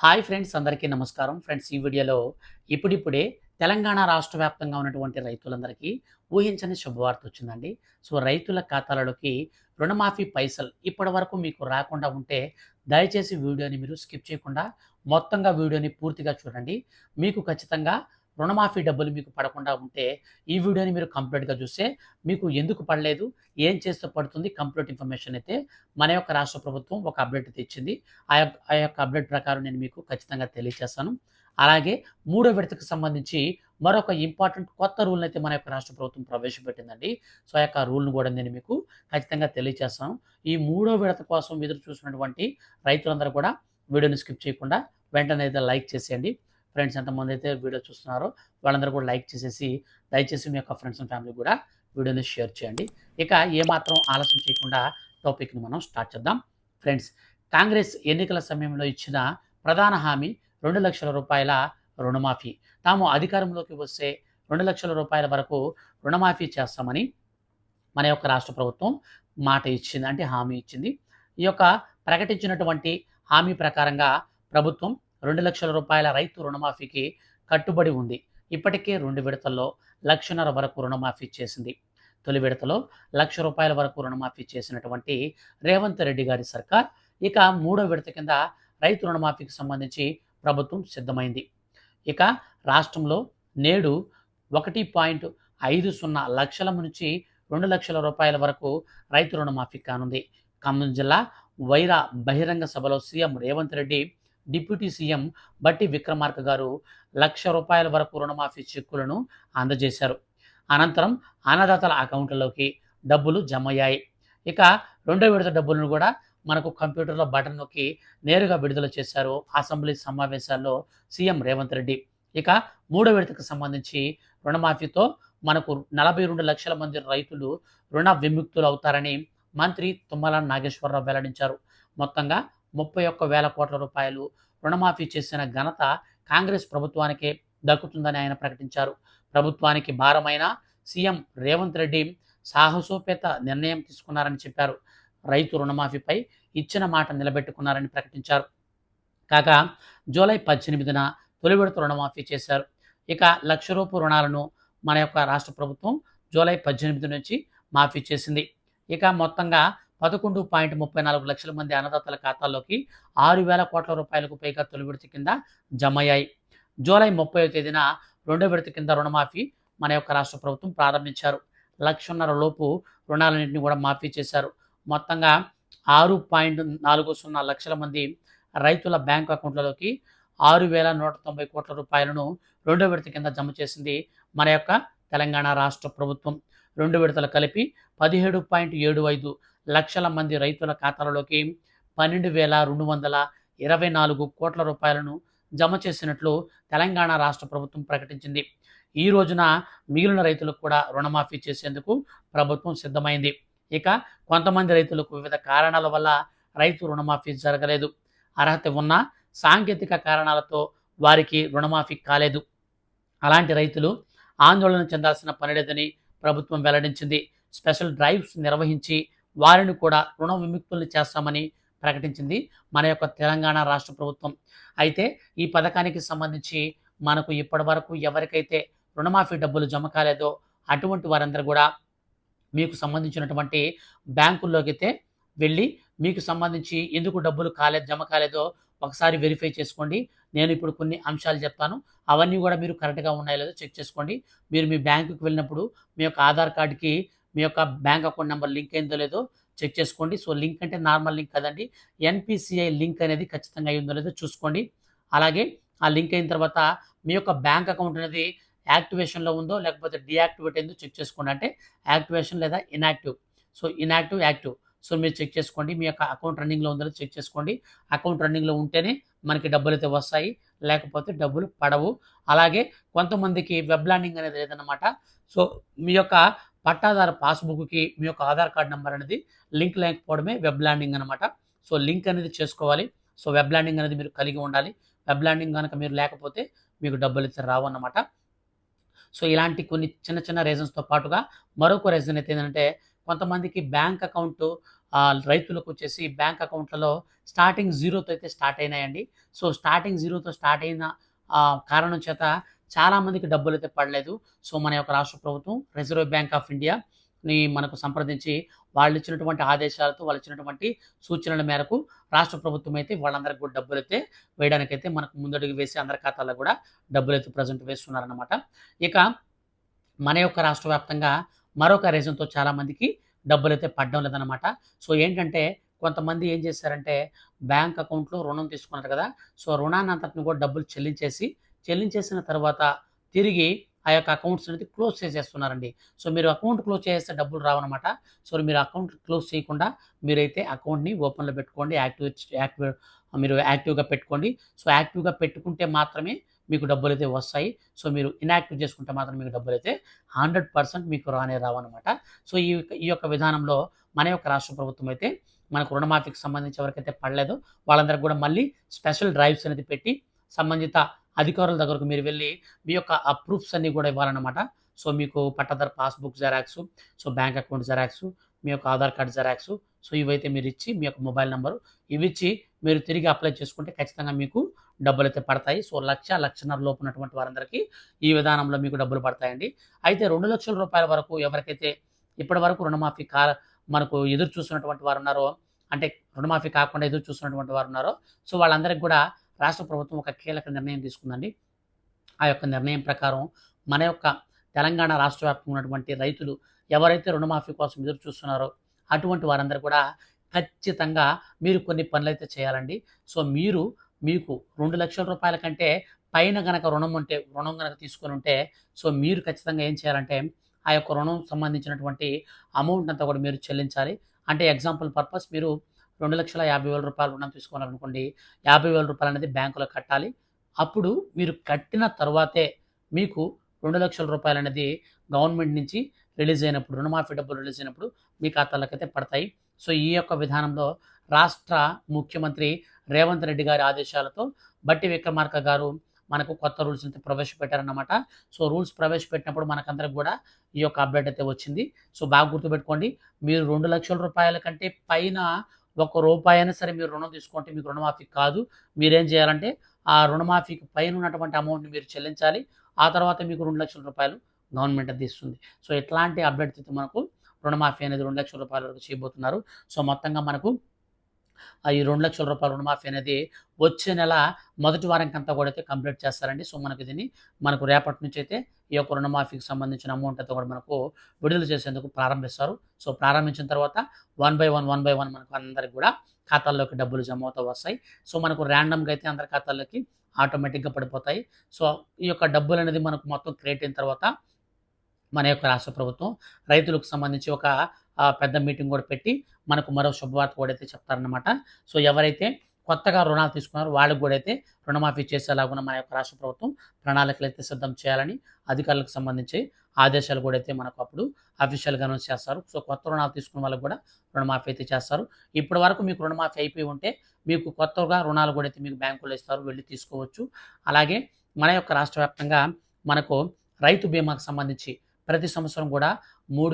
Hi friends, అందరికీ నమస్కారం. Friends, ఈ వీడియోలో ఇప్పుడిప్పుడే తెలంగాణ రాష్ట్ర వ్యాప్తంగా ఉన్నటువంటి రైతులందరికీ ఊహించని శుభవార్త వచ్చిందండి. సో రైతుల ఖాతాలలోకి రుణమాఫీ పైసలు ఇప్పటివరకు మీకు రాకుండా ఉంటే దయచేసి వీడియోని మీరు స్కిప్ చేయకుండా మొత్తంగా వీడియోని పూర్తిగా చూడండి. మీకు ఖచ్చితంగా రుణమాఫీ డబ్బులు మీకు పడకుండా ఉంటే ఈ వీడియోని మీరు కంప్లీట్‌గా చూస్తే మీకు ఎందుకు పడలేదు, ఏం చేస్తే పడుతుంది, కంప్లీట్ ఇన్ఫర్మేషన్ అయితే మన యొక్క రాష్ట్ర ప్రభుత్వం ఒక అప్డేట్ అయితే ఇచ్చింది. ఆ యొక్క అప్డేట్ ప్రకారం నేను మీకు ఖచ్చితంగా తెలియజేస్తాను. అలాగే మూడో విడతకు సంబంధించి మరొక ఇంపార్టెంట్ కొత్త రూల్‌ని అయితే మన యొక్క రాష్ట్ర ప్రభుత్వం ప్రవేశపెట్టిందండి. సో, ఆ యొక్క రూల్‌ని కూడా నేను మీకు ఖచ్చితంగా తెలియజేస్తాను. ఈ మూడో విడత కోసం ఎదురు చూస్తున్నటువంటి రైతులందరూ కూడా వీడియోని స్కిప్ చేయకుండా వెంటనే అయితే లైక్ చేసేయండి. ఫ్రెండ్స్ ఎంతమంది అయితే వీడియో చూస్తున్నారో వాళ్ళందరూ కూడా లైక్ చేసేసి దయచేసి మీ యొక్క ఫ్రెండ్స్ అండ్ ఫ్యామిలీ కూడా వీడియోని షేర్ చేయండి. ఇక ఏమాత్రం ఆలస్యం చేయకుండా టాపిక్‌ని మనం స్టార్ట్ చేద్దాం. ఫ్రెండ్స్, కాంగ్రెస్ ఎన్నికల సమయంలో ఇచ్చిన ప్రధాన హామీ రూ. 2,00,000 రుణమాఫీ. తాము అధికారంలోకి వస్తే రూ. 2,00,000 వరకు రుణమాఫీ చేస్తామని మన యొక్క రాష్ట్ర ప్రభుత్వం మాట ఇచ్చింది. అంటే హామీ ఇచ్చింది. ఈ యొక్క ప్రకటించినటువంటి హామీ ప్రకారంగా ప్రభుత్వం రూ. 2,00,000 రైతు రుణమాఫీకి కట్టుబడి ఉంది. ఇప్పటికే 2 విడతల్లో ₹1,50,000 వరకు రుణమాఫీ చేసింది. తొలి విడతలో ₹1,00,000 వరకు రుణమాఫీ చేసినటువంటి రేవంత్ రెడ్డి గారి సర్కార్ ఇక మూడో విడత కింద రైతు రుణమాఫీకి సంబంధించి ప్రభుత్వం సిద్ధమైంది. ఇక రాష్ట్రంలో నేడు 1.50 లక్షల నుంచి ₹2,00,000 వరకు రైతు రుణమాఫీ కానుంది. ఖమ్మం జిల్లా వైరా బహిరంగ సభలో CM Revanth Reddy, deputy CM బట్టి విక్రమార్క గారు ₹1,00,000 వరకు రుణమాఫీ చెక్కులను అందజేశారు. అనంతరం అన్నదాతల అకౌంట్లలోకి డబ్బులు జమయ్యాయి. ఇక రెండో విడత డబ్బులను కూడా మనకు కంప్యూటర్లో బటన్ నొక్కి నేరుగా విడుదల చేశారు అసెంబ్లీ సమావేశాల్లో సీఎం రేవంత్ రెడ్డి. ఇక మూడో విడతకు సంబంధించి రుణమాఫీతో మనకు 42 లక్షల మంది రైతులు రుణ విముక్తులు అవుతారని మంత్రి తుమ్మల నాగేశ్వరరావు వెల్లడించారు. మొత్తంగా 31,000 కోట్ల రూపాయలు రుణమాఫీ చేసిన ఘనత కాంగ్రెస్ ప్రభుత్వానికే దక్కుతుందని ఆయన ప్రకటించారు. ప్రభుత్వానికి భారమైన సీఎం రేవంత్ రెడ్డి సాహసోపేత నిర్ణయం తీసుకున్నారని చెప్పారు. రైతు రుణమాఫీపై ఇచ్చిన మాట నిలబెట్టుకున్నారని ప్రకటించారు. కాగా జూలై 18న తొలి విడత రుణమాఫీ చేశారు. ఇక ₹1,00,000 రుణాలను మన యొక్క రాష్ట్ర ప్రభుత్వం జూలై 18 నుంచి మాఫీ చేసింది. ఇక మొత్తంగా 11.34 లక్షల మంది అన్నదాతల ఖాతాల్లోకి 6,000 కోట్ల రూపాయలకు పైగా తొలి విడత కింద జమయ్యాయి. జూలై 30వ తేదీన రెండో విడత కింద రుణమాఫీ మన యొక్క రాష్ట్ర ప్రభుత్వం ప్రారంభించారు. 1,50,000 లోపు రుణాలన్నింటినీ కూడా మాఫీ చేశారు. మొత్తంగా 6.40 లక్షల మంది రైతుల బ్యాంకు అకౌంట్లలోకి 6,190 కోట్ల రూపాయలను రెండో విడత కింద జమ చేసింది మన యొక్క తెలంగాణ రాష్ట్ర ప్రభుత్వం. రెండు విడతలు కలిపి 17.75 లక్షల మంది రైతుల ఖాతాలలోకి 12,224 కోట్ల రూపాయలను జమ చేసినట్లు తెలంగాణ రాష్ట్ర ప్రభుత్వం ప్రకటించింది. ఈ రోజున మిగిలిన రైతులకు కూడా రుణమాఫీ చేసేందుకు ప్రభుత్వం సిద్ధమైంది. ఇక కొంతమంది రైతులకు వివిధ కారణాల వల్ల రైతు రుణమాఫీ జరగలేదు. అర్హత ఉన్న సాంకేతిక కారణాలతో వారికి రుణమాఫీ కాలేదు. అలాంటి రైతులు ఆందోళన చెందాల్సిన పని లేదని ప్రభుత్వం వెల్లడించింది. స్పెషల్ డ్రైవ్స్ నిర్వహించి వారిని కూడా రుణ విముక్తుల్ని చేస్తామని ప్రకటించింది మన యొక్క తెలంగాణ రాష్ట్ర ప్రభుత్వం. అయితే ఈ పథకానికి సంబంధించి మనకు ఇప్పటి వరకు ఎవరికైతే రుణమాఫీ డబ్బులు జమ కాలేదో అటువంటి వారందరూ కూడా మీకు సంబంధించినటువంటి బ్యాంకుల్లోకి అయితే వెళ్ళి మీకు సంబంధించి ఎందుకు డబ్బులు జమ కాలేదో ఒకసారి వెరిఫై చేసుకోండి. నేను ఇప్పుడు కొన్ని అంశాలు చెప్తాను. అవన్నీ కూడా మీరు కరెక్ట్‌గా ఉన్నాయో లేదో చెక్ చేసుకోండి. మీరు మీ బ్యాంకుకి వెళ్ళినప్పుడు మీ యొక్క ఆధార్ కార్డ్‌కి మీ యొక్క బ్యాంక్ అకౌంట్ నెంబర్ లింక్ అయిందో లేదో చెక్ చేసుకోండి. సో లింక్ అంటే నార్మల్ లింక్ కదండి. ఎన్‌పిసిఐ లింక్ అనేది ఖచ్చితంగా అయిందో లేదో చూసుకోండి. అలాగే ఆ లింక్ అయిన తర్వాత మీ యొక్క బ్యాంక్ అకౌంట్ అనేది యాక్టివేషన్‌లో ఉందో లేకపోతే డీయాక్టివేట్ అయిందో చెక్ చేసుకోండి. అంటే యాక్టివేషన్ లేదా inactive. So inactive, active. So మీరు చెక్ చేసుకోండి. మీ యొక్క అకౌంట్ రన్నింగ్‌లో ఉందో లేదో చెక్ చేసుకోండి. అకౌంట్ రన్నింగ్‌లో ఉంటేనే మనకి డబ్బులైతే వస్తాయి. లేకపోతే డబ్బులు పడవు. అలాగే కొంతమందికి వెబ్ ల్యాండింగ్ అనేది లేదన్నమాట. సో మీ యొక్క పట్టాదారు పాస్‌బుక్‌కి మీ యొక్క ఆధార్ కార్డ్ నంబర్ అనేది లింక్ లేకపోవడమే వెబ్ ల్యాండింగ్ అనమాట. సో లింక్ అనేది చేసుకోవాలి. సో వెబ్ ల్యాండింగ్ అనేది మీరు కలిగి ఉండాలి. వెబ్ ల్యాండింగ్ గనక మీరు లేకపోతే మీకు డబ్బులైతే రావన్నమాట. సో ఇలాంటి కొన్ని చిన్న చిన్న రీజన్స్‌తో పాటుగా మరొక రీజన్ అయితే ఏంటంటే కొంతమందికి బ్యాంక్ అకౌంట్ రైతులకు వచ్చేసి బ్యాంక్ అకౌంట్లలో స్టార్టింగ్ జీరోతో అయితే స్టార్ట్ అయినాయండి. సో స్టార్టింగ్ జీరోతో స్టార్ట్ అయిన కారణం చేత చాలామందికి డబ్బులు అయితే పడలేదు. సో మన యొక్క రాష్ట్ర ప్రభుత్వం రిజర్వ్ బ్యాంక్ ఆఫ్ ఇండియాని మనకు సంప్రదించి వాళ్ళు ఇచ్చినటువంటి ఆదేశాలతో, వాళ్ళు ఇచ్చినటువంటి సూచనల మేరకు రాష్ట్ర ప్రభుత్వం అయితే వాళ్ళందరికి కూడా డబ్బులైతే వేయడానికైతే మనకు ముందడుగు వేసి అందరి ఖాతాల్లో కూడా డబ్బులైతే ప్రజెంట్ వేస్తున్నారనమాట. ఇక మన యొక్క రాష్ట్ర వ్యాప్తంగా మరొక రీజన్‌తో చాలామందికి డబ్బులైతే పడడం లేదనమాట. సో ఏంటంటే కొంతమంది ఏం చేశారంటే బ్యాంక్ అకౌంట్‌లో రుణం తీసుకున్నారు కదా! సో రుణాన్నంతటిని కూడా డబ్బులు చెల్లించేసిన తర్వాత తిరిగి ఆ యొక్క అకౌంట్స్ అనేది క్లోజ్ చేసేస్తున్నారండి. సో మీరు అకౌంట్ క్లోజ్ చేసేస్తే డబ్బులు రావనమాట. సో మీరు అకౌంట్ క్లోజ్ చేయకుండా మీరైతే అకౌంట్‌ని ఓపెన్‌లో పెట్టుకోండి. మీరు యాక్టివ్‌గా పెట్టుకోండి. సో యాక్టివ్‌గా పెట్టుకుంటే మాత్రమే మీకు డబ్బులైతే వస్తాయి. సో మీరు ఇన్‌యాక్టివ్ చేసుకుంటే మాత్రం మీకు డబ్బులైతే 100% మీకు రావనమాట. సో ఈ యొక్క విధానంలో మన యొక్క రాష్ట్ర ప్రభుత్వం అయితే మనకు రుణమాఫీకి సంబంధించి ఎవరికైతే పడలేదో వాళ్ళందరికి కూడా మళ్ళీ స్పెషల్ డ్రైవ్స్ అనేది పెట్టి సంబంధిత అధికారుల దగ్గరకు మీరు వెళ్ళి మీ యొక్క ఆ ప్రూఫ్స్ అన్నీ కూడా ఇవ్వాలన్నమాట. సో మీకు పట్టాదారు passbook xerox, so bank account xerox, మీ యొక్క ఆధార్ కార్డ్ జెరాక్సు, సో ఇవైతే మీరిచ్చి మీ యొక్క మొబైల్ నంబరు ఇవిచ్చి మీరు తిరిగి అప్లై చేసుకుంటే ఖచ్చితంగా మీకు డబ్బులైతే పడతాయి. సో 1,00,000, 1,50,000 లోపు ఉన్నటువంటి వారందరికీ ఈ విధానంలో మీకు డబ్బులు పడతాయండి. అయితే రూ. 2,00,000 వరకు ఎవరికైతే ఇప్పటి వరకు రుణమాఫీ మనకు ఎదురు చూస్తున్నటువంటి వారున్నారో, అంటే రుణమాఫీ కాకుండా ఎదురు చూస్తున్నటువంటి వారున్నారో, సో వాళ్ళందరికి కూడా రాష్ట్ర ప్రభుత్వం ఒక కీలక నిర్ణయం తీసుకుందండి. ఆ యొక్క నిర్ణయం ప్రకారం మన యొక్క తెలంగాణ రాష్ట్ర వ్యాప్తంగా ఉన్నటువంటి రైతులు ఎవరైతే రుణమాఫీ కోసం ఎదురు చూస్తున్నారో అటువంటి వారందరూ కూడా ఖచ్చితంగా మీరు కొన్ని పనులైతే చేయాలండి. సో మీకు రూ. 2,00,000 కంటే పైన గనక రుణం గనక తీసుకొనుంటే సో మీరు ఖచ్చితంగా ఏం చేయాలంటే ఆ యొక్క రుణం సంబంధించినటువంటి అమౌంట్ అంతా కూడా మీరు చెల్లించాలి. అంటే ఎగ్జాంపుల్ పర్పస్ మీరు రూ. 2,50,000 రుణం తీసుకున్నారనుకోండి. రూ. 50,000 అనేది బ్యాంకులో కట్టాలి. అప్పుడు మీరు కట్టిన తర్వాతే మీకు రూ. 2,00,000 అనేది గవర్నమెంట్ నుంచి రిలీజ్ అయినప్పుడు, రుణమాఫీ డబ్బులు రిలీజ్ అయినప్పుడు మీ ఖాతాలోకైతే పడతాయి. సో ఈ యొక్క విధానంలో రాష్ట్ర ముఖ్యమంత్రి రేవంత్ రెడ్డి గారి ఆదేశాలతో బట్టి విక్రమార్క గారు మనకు కొత్త రూల్స్ అయితే ప్రవేశపెట్టారన్నమాట. సో రూల్స్ ప్రవేశపెట్టినప్పుడు మనకందరికి కూడా ఈ యొక్క అప్డేట్ అయితే వచ్చింది. సో బాగా గుర్తుపెట్టుకోండి. మీరు రూ. 2,00,000 కంటే పైన ఒక్క రూపాయి అయినా సరే మీరు రుణం తీసుకుంటే మీకు రుణమాఫీ కాదు. మీరేం చేయాలంటే ఆ రుణమాఫీకి పైన ఉన్నటువంటి అమౌంట్‌ని మీరు చెల్లించాలి. ఆ తర్వాత మీకు రూ. 2,00,000 గవర్నమెంట్ అది ఇస్తుంది. సో ఇట్లాంటి అప్డేట్స్ అయితే మనకు రుణమాఫీ అనేది రూ. 2,00,000 వరకు చేయబోతున్నారు. సో మొత్తంగా మనకు ఈ రూ. 2,00,000 రుణమాఫీ అనేది వచ్చే నెల మొదటి వారంకంతా కూడా అయితే కంప్లీట్ చేస్తారండి. సో మనకు రేపటి నుంచి అయితే ఈ యొక్క రుణమాఫీకి సంబంధించిన అమౌంట్ అంతా కూడా మనకు విడుదల చేసేందుకు ప్రారంభిస్తారు. సో ప్రారంభించిన తర్వాత వన్ బై వన్ మనకు అందరికి కూడా ఖాతాల్లోకి డబ్బులు జమ అవుతూ వస్తాయి. సో మనకు ర్యాండమ్‌గా అయితే అందరి ఖాతాల్లోకి ఆటోమేటిక్‌గా పడిపోతాయి. సో ఈ యొక్క డబ్బులు అనేది మనకు మొత్తం క్రియేట్ అయిన తర్వాత మన యొక్క రాష్ట్ర ప్రభుత్వం రైతులకు సంబంధించి ఒక పెద్ద మీటింగ్ కూడా పెట్టి మనకు మరో శుభవార్త కూడా అయితే చెప్తారనమాట. సో ఎవరైతే కొత్తగా రుణాలు తీసుకున్నారో వాళ్ళకి కూడా అయితే రుణమాఫీ చేసేలాగున మన యొక్క రాష్ట్ర ప్రభుత్వం ప్రణాళికలు అయితే సిద్ధం చేయాలని అధికారులకు సంబంధించి ఆదేశాలు కూడా అయితే మనకు అప్పుడు అఫీషియల్‌గా అనౌన్స్ చేస్తారు. సో కొత్త రుణాలు తీసుకున్న వాళ్ళకి కూడా రుణమాఫీ అయితే చేస్తారు. ఇప్పటి వరకు మీకు రుణమాఫీ అయిపోయి ఉంటే మీకు కొత్తగా రుణాలు కూడా అయితే మీకు బ్యాంకులో ఇస్తారు. వెళ్లి తీసుకోవచ్చు. అలాగే మన యొక్క రాష్ట్ర వ్యాప్తంగా మనకు రైతు బీమాకు సంబంధించి ప్రతి సంవత్సరం కూడా రూ.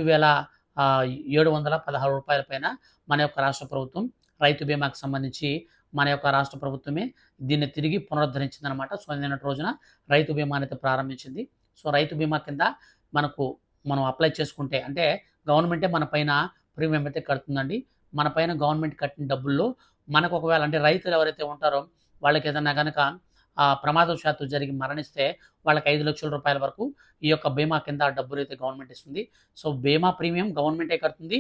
3,716 పైన మన యొక్క రాష్ట్ర ప్రభుత్వం రైతు బీమాకు సంబంధించి మన యొక్క రాష్ట్ర ప్రభుత్వమే దీన్ని తిరిగి పునరుద్ధరించిందనమాట. సో నిన్నటి రోజున రైతు బీమాని అయితే ప్రారంభించింది. సో రైతు బీమా కింద మనం అప్లై చేసుకుంటే అంటే గవర్నమెంటే మన పైన ప్రీమియం అయితే కడుతుందండి. మన పైన గవర్నమెంట్ కట్టిన డబ్బుల్లో మనకు ఒకవేళ అంటే రైతులు ఎవరైతే ఉంటారో వాళ్ళకి ఏదన్నా గనక ప్రమాదవశాత్తు జరిగి మరణిస్తే వాళ్ళకి రూ. 5,00,000 వరకు ఈ యొక్క బీమా కింద డబ్బులైతే గవర్నమెంట్ ఇస్తుంది. సో బీమా ప్రీమియం గవర్నమెంటే కడుతుంది.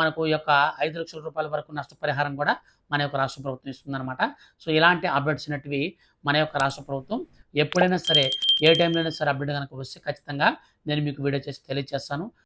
మనకు ఈ యొక్క రూ. 5,00,000 వరకు నష్టపరిహారం కూడా మన యొక్క రాష్ట్ర ప్రభుత్వం ఇస్తుందనమాట. సో ఇలాంటి అప్డేట్స్ అనేటివి మన యొక్క రాష్ట్ర ప్రభుత్వం ఎప్పుడైనా సరే, ఏ టైంలో అయినా సరే అప్డేట్ గనక వస్తే ఖచ్చితంగా నేను మీకు వీడియో చేసి తెలియజేస్తాను.